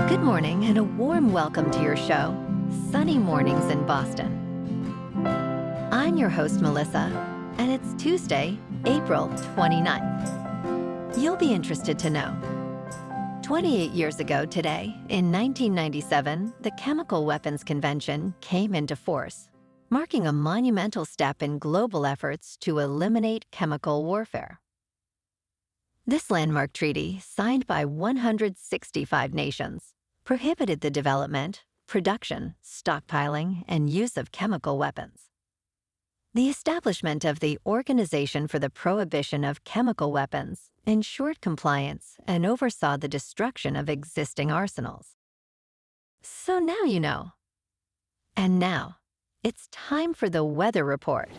Good morning and a warm welcome to your show, Sunny Mornings in Boston. I'm your host, Melissa, and it's Tuesday, April 29th. You'll be interested to know. 28 years ago today, in 1997, the Chemical Weapons Convention came into force, marking a monumental step in global efforts to eliminate chemical warfare. This landmark treaty, signed by 165 nations, prohibited the development, production, stockpiling, and use of chemical weapons. The establishment of the Organization for the Prohibition of Chemical Weapons ensured compliance and oversaw the destruction of existing arsenals. So now you know. And now, it's time for the weather report.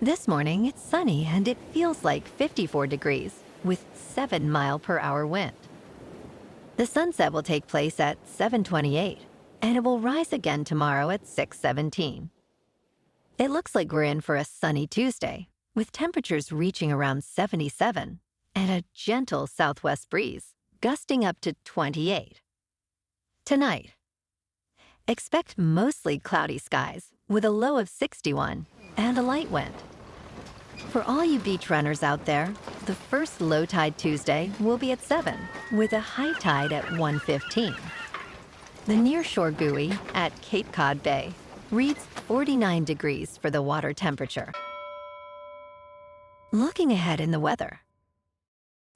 This morning, it's sunny and it feels like 54 degrees with 7-mile-per-hour wind. The sunset will take place at 7:28, and it will rise again tomorrow at 6:17. It looks like we're in for a sunny Tuesday, with temperatures reaching around 77 and a gentle southwest breeze, gusting up to 28. Tonight, expect mostly cloudy skies with a low of 61 and a light wind. For all you beach runners out there, the first low tide Tuesday will be at 7, with a high tide at 1:15. The nearshore buoy at Cape Cod Bay reads 49 degrees for the water temperature. Looking ahead in the weather,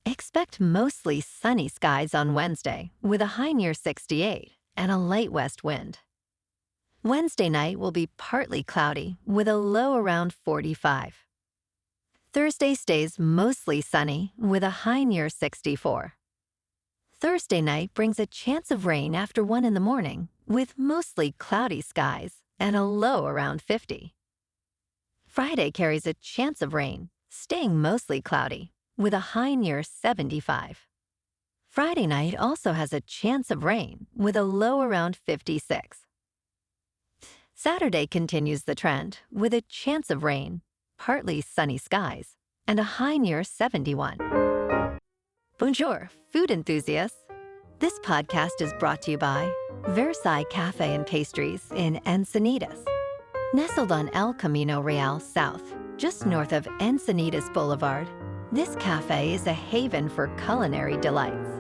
expect mostly sunny skies on Wednesday with a high near 68 and a light west wind. Wednesday night will be partly cloudy with a low around 45. Thursday stays mostly sunny with a high near 64. Thursday night brings a chance of rain after 1 in the morning with mostly cloudy skies and a low around 50. Friday carries a chance of rain, staying mostly cloudy with a high near 75. Friday night also has a chance of rain with a low around 56. Saturday continues the trend with a chance of rain, partly sunny skies, and a high near 71. Bonjour, food enthusiasts. This podcast is brought to you by Versailles Cafe and Pastries in Encinitas. Nestled on El Camino Real South, just north of Encinitas Boulevard, this cafe is a haven for culinary delights.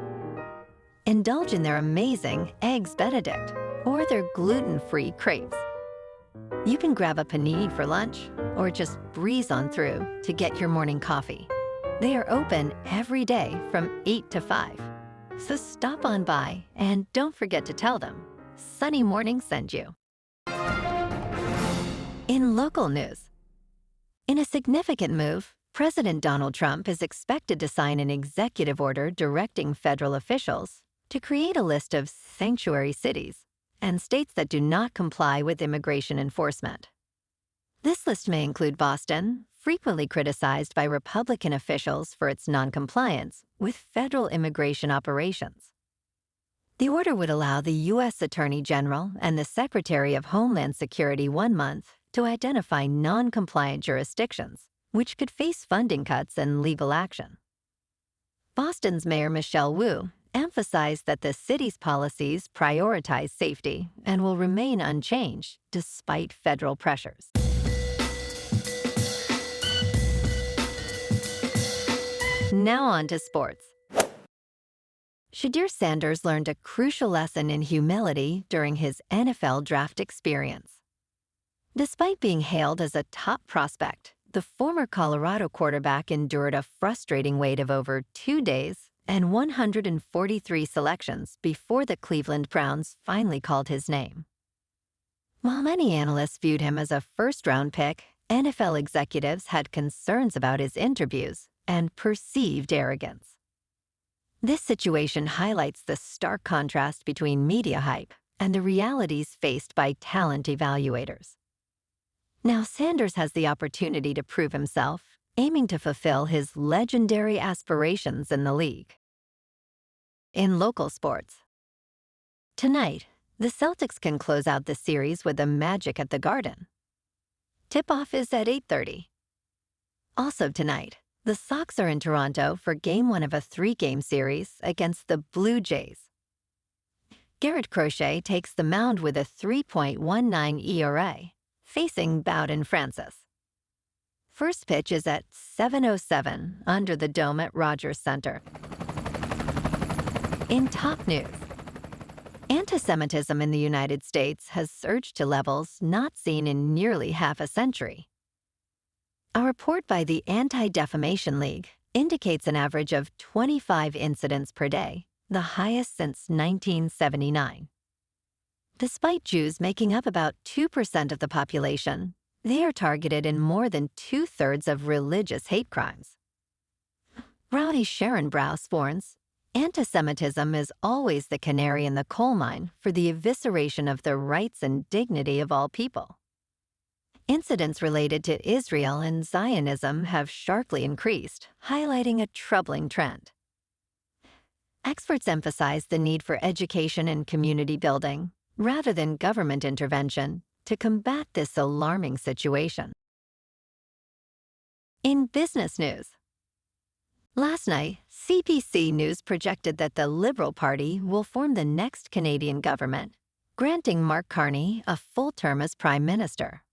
Indulge in their amazing Eggs Benedict or their gluten-free crepes. You can grab a panini for lunch or just breeze on through to get your morning coffee. They are open every day from 8 to 5. So stop on by and don't forget to tell them Sunny Morning sent you. In local news, in a significant move, President Donald Trump is expected to sign an executive order directing federal officials to create a list of sanctuary cities and states that do not comply with immigration enforcement. This list may include Boston, frequently criticized by Republican officials for its noncompliance with federal immigration operations. The order would allow the U.S. Attorney General and the Secretary of Homeland Security 1 month to identify non-compliant jurisdictions, which could face funding cuts and legal action. Boston's Mayor Michelle Wu emphasized that the city's policies prioritize safety and will remain unchanged despite federal pressures. Now on to sports. Shedeur Sanders learned a crucial lesson in humility during his NFL draft experience. Despite being hailed as a top prospect, the former Colorado quarterback endured a frustrating wait of over 2 days and 143 selections before the Cleveland Browns finally called his name. While many analysts viewed him as a first-round pick, NFL executives had concerns about his interviews and perceived arrogance. This situation highlights the stark contrast between media hype and the realities faced by talent evaluators. Now Sanders has the opportunity to prove himself, aiming to fulfill his legendary aspirations in the league. In local sports, tonight, the Celtics can close out the series with a Magic at the Garden. Tip-off is at 8:30. Also tonight, The Sox are in Toronto for Game 1 of a 3-game series against the Blue Jays. Garrett Crochet takes the mound with a 3.19 ERA, facing Bowden Francis. First pitch is at 7:07 under the dome at Rogers Center. In top news, antisemitism in the United States has surged to levels not seen in nearly half a century. A report by the Anti-Defamation League indicates an average of 25 incidents per day, the highest since 1979. Despite Jews making up about 2% of the population, they are targeted in more than 2/3 of religious hate crimes. Rowdy Sharon Brous warns, antisemitism is always the canary in the coal mine for the evisceration of the rights and dignity of all people. Incidents related to Israel and Zionism have sharply increased, highlighting a troubling trend. Experts emphasize the need for education and community building, rather than government intervention, to combat this alarming situation. In business news, last night, CBC News projected that the Liberal Party will form the next Canadian government, granting Mark Carney a full term as Prime Minister.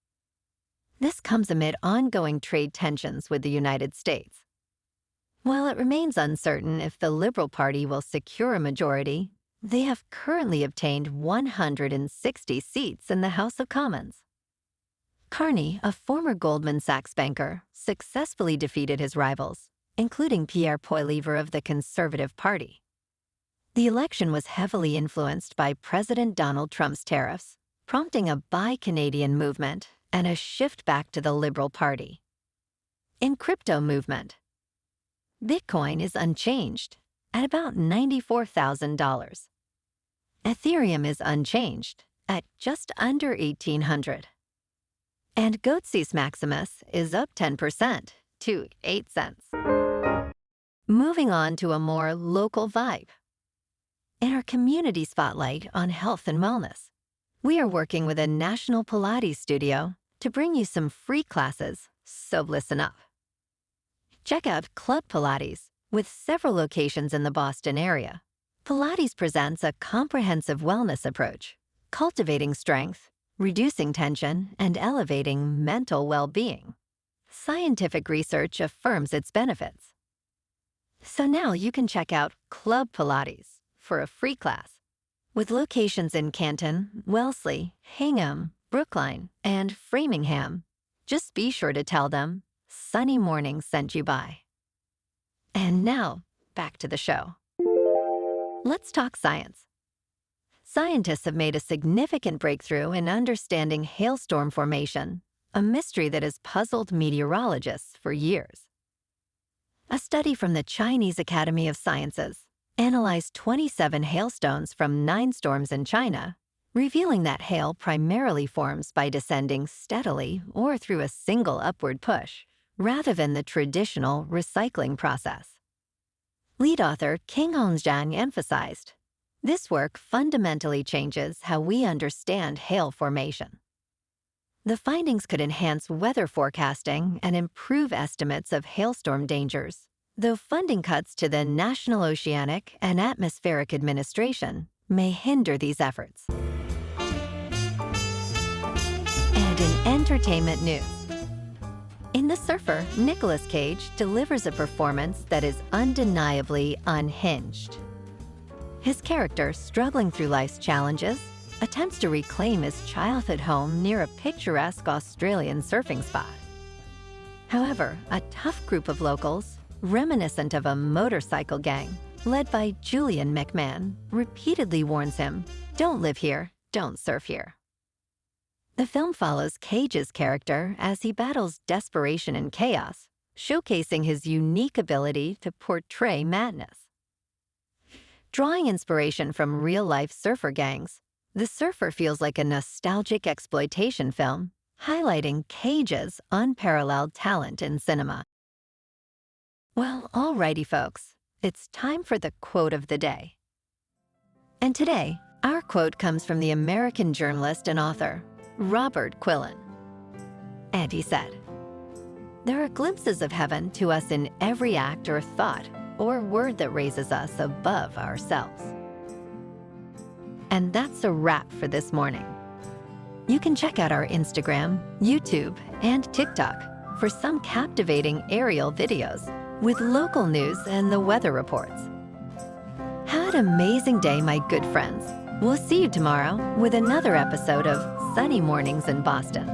This comes amid ongoing trade tensions with the United States. While it remains uncertain if the Liberal Party will secure a majority, they have currently obtained 160 seats in the House of Commons. Carney, a former Goldman Sachs banker, successfully defeated his rivals, including Pierre Poilievre of the Conservative Party. The election was heavily influenced by President Donald Trump's tariffs, prompting a Buy Canadian movement and a shift back to the Liberal Party. In crypto movement, Bitcoin is unchanged at about $94,000. Ethereum is unchanged at just under $1,800. And Goatsis Maximus is up 10% to 8 cents. Moving on to a more local vibe. In our community spotlight on health and wellness, we are working with a national Pilates studio to bring you some free classes, so listen up. Check out Club Pilates, with several locations in the Boston area. Pilates presents a comprehensive wellness approach, cultivating strength, reducing tension, and elevating mental well-being. Scientific research affirms its benefits. So now you can check out Club Pilates for a free class. With locations in Canton, Wellesley, Hingham, Brookline, and Framingham, just be sure to tell them Sunny Morning sent you by. And now, back to the show. Let's talk science. Scientists have made a significant breakthrough in understanding hailstorm formation, a mystery that has puzzled meteorologists for years. A study from the Chinese Academy of Sciences analyzed 27 hailstones from 9 storms in China, revealing that hail primarily forms by descending steadily or through a single upward push, rather than the traditional recycling process. Lead author King Hongjian emphasized, this work fundamentally changes how we understand hail formation. The findings could enhance weather forecasting and improve estimates of hailstorm dangers, though funding cuts to the National Oceanic and Atmospheric Administration may hinder these efforts. And in entertainment news, in The Surfer, Nicolas Cage delivers a performance that is undeniably unhinged. His character, struggling through life's challenges, attempts to reclaim his childhood home near a picturesque Australian surfing spot. However, a tough group of locals, reminiscent of a motorcycle gang, led by Julian McMahon, repeatedly warns him, "Don't live here, don't surf here." The film follows Cage's character as he battles desperation and chaos, showcasing his unique ability to portray madness. Drawing inspiration from real-life surfer gangs, The Surfer feels like a nostalgic exploitation film, highlighting Cage's unparalleled talent in cinema. Well, alrighty folks, it's time for the quote of the day. And today, our quote comes from the American journalist and author, Robert Quillen. And he said, There are glimpses of heaven to us in every act or thought or word that raises us above ourselves. And that's a wrap for this morning. You can check out our Instagram, YouTube, and TikTok for some captivating aerial videos with local news and the weather reports. Have an amazing day, my good friends. We'll see you tomorrow with another episode of Sunny Mornings in Boston.